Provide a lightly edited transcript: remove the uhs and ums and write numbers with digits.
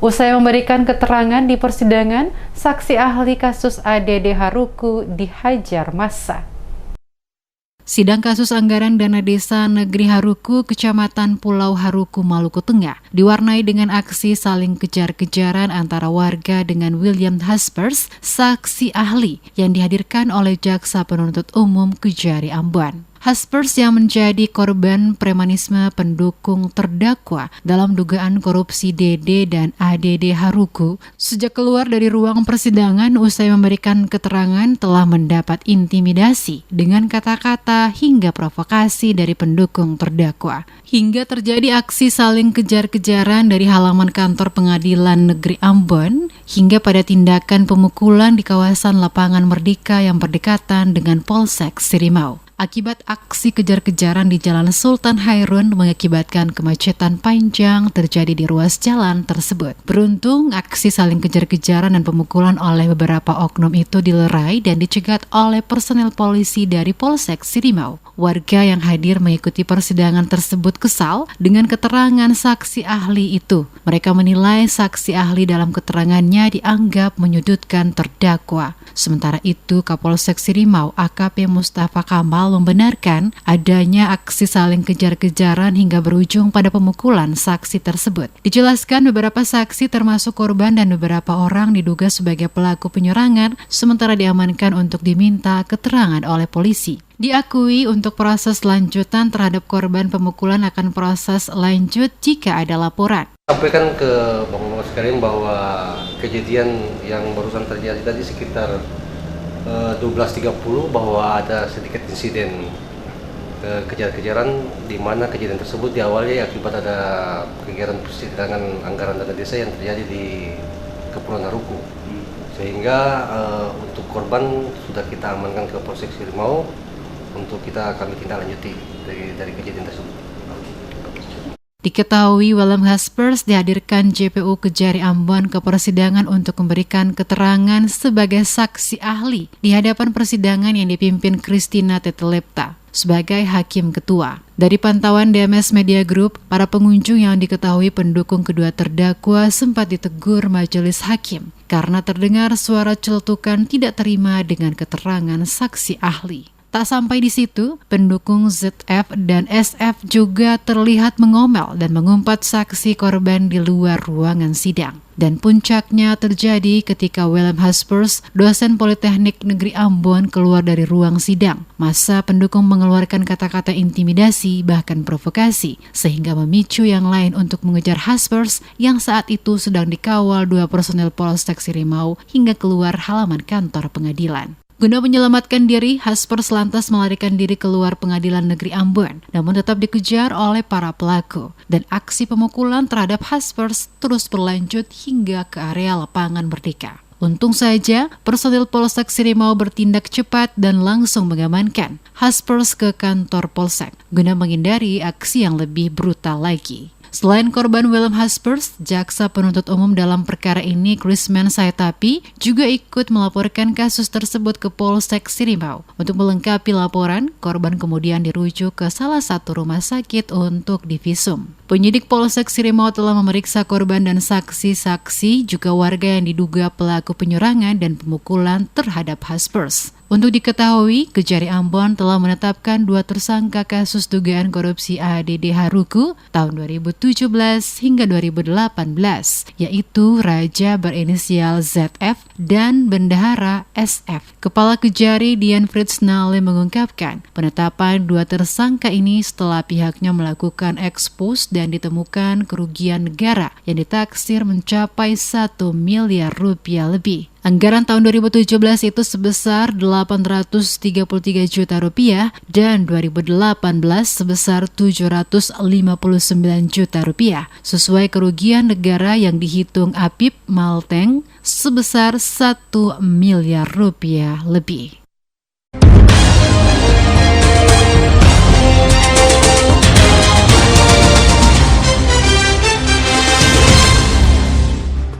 Usai memberikan keterangan di persidangan, saksi ahli kasus ADD Haruku dihajar massa. Sidang kasus anggaran dana desa negeri Haruku, Kecamatan Pulau Haruku, Maluku Tengah, diwarnai dengan aksi saling kejar-kejaran antara warga dengan William Haspers, saksi ahli yang dihadirkan oleh Jaksa Penuntut Umum Kejari Ambon. Haspers yang menjadi korban premanisme pendukung terdakwa dalam dugaan korupsi DD dan ADD Haruku sejak keluar dari ruang persidangan usai memberikan keterangan telah mendapat intimidasi dengan kata-kata hingga provokasi dari pendukung terdakwa. Hingga terjadi aksi saling kejar-kejaran dari halaman kantor Pengadilan Negeri Ambon hingga pada tindakan pemukulan di kawasan Lapangan Merdeka yang berdekatan dengan Polsek Sirimau. Akibat aksi kejar-kejaran di Jalan Sultan Hairun mengakibatkan kemacetan panjang terjadi di ruas jalan tersebut. Beruntung, aksi saling kejar-kejaran dan pemukulan oleh beberapa oknum itu dilerai dan dicegat oleh personel polisi dari Polsek Sirimau. Warga yang hadir mengikuti persidangan tersebut kesal dengan keterangan saksi ahli itu. Mereka menilai saksi ahli dalam keterangannya dianggap menyudutkan terdakwa. Sementara itu, Kapolsek Sirimau AKP Mustafa Kamal membenarkan adanya aksi saling kejar-kejaran hingga berujung pada pemukulan saksi tersebut. Dijelaskan beberapa saksi termasuk korban dan beberapa orang diduga sebagai pelaku penyerangan, sementara diamankan untuk diminta keterangan oleh polisi. Diakui untuk proses lanjutan terhadap korban pemukulan akan proses lanjut jika ada laporan. Sampaikan ke Bapak sekalian bahwa kejadian yang barusan terjadi tadi sekitar 12.30 bahwa ada sedikit insiden kejar-kejaran di mana kejadian tersebut diawali akibat ada kegiatan persidangan anggaran dana desa yang terjadi di Kepulauan Haruku. Sehingga untuk korban sudah kita amankan ke Polsek Sirimau untuk kami tindak lanjuti dari kejadian tersebut. Diketahui William Haspers dihadirkan JPU Kejari Ambon ke persidangan untuk memberikan keterangan sebagai saksi ahli di hadapan persidangan yang dipimpin Christina Tetelepta sebagai hakim ketua. Dari pantauan DMS Media Group, para pengunjung yang diketahui pendukung kedua terdakwa sempat ditegur majelis hakim karena terdengar suara celetukan tidak terima dengan keterangan saksi ahli. Tak sampai di situ, pendukung ZF dan SF juga terlihat mengomel dan mengumpat saksi korban di luar ruangan sidang. Dan puncaknya terjadi ketika William Haspers, dosen Politeknik Negeri Ambon, keluar dari ruang sidang. Masa pendukung mengeluarkan kata-kata intimidasi bahkan provokasi, sehingga memicu yang lain untuk mengejar Haspers yang saat itu sedang dikawal 2 personel Polsek Sirimau hingga keluar halaman kantor pengadilan. Guna menyelamatkan diri, Haspers lantas melarikan diri keluar Pengadilan Negeri Ambon, namun tetap dikejar oleh para pelaku. Dan aksi pemukulan terhadap Haspers terus berlanjut hingga ke area Lapangan Merdeka. Untung saja, personil Polsek Sirimau bertindak cepat dan langsung mengamankan Haspers ke kantor Polsek, guna menghindari aksi yang lebih brutal lagi. Selain korban William Haspers, Jaksa Penuntut Umum dalam perkara ini, Krisman Saetapi, juga ikut melaporkan kasus tersebut ke Polsek Sirimau. Untuk melengkapi laporan, korban kemudian dirujuk ke salah satu rumah sakit untuk divisum. Penyidik Polsek Sirimau telah memeriksa korban dan saksi-saksi, juga warga yang diduga pelaku penyerangan dan pemukulan terhadap Haspers. Untuk diketahui, Kejari Ambon telah menetapkan 2 tersangka kasus dugaan korupsi ADD Haruku tahun 2017 hingga 2018, yaitu Raja berinisial ZF dan Bendahara SF. Kepala Kejari Dian Fritz Nale mengungkapkan, penetapan 2 tersangka ini setelah pihaknya melakukan ekspos dan ditemukan kerugian negara yang ditaksir mencapai 1 miliar rupiah lebih. Anggaran tahun 2017 itu sebesar 833 juta rupiah dan 2018 sebesar 759 juta rupiah, sesuai kerugian negara yang dihitung Apip Malteng sebesar 1 miliar rupiah lebih.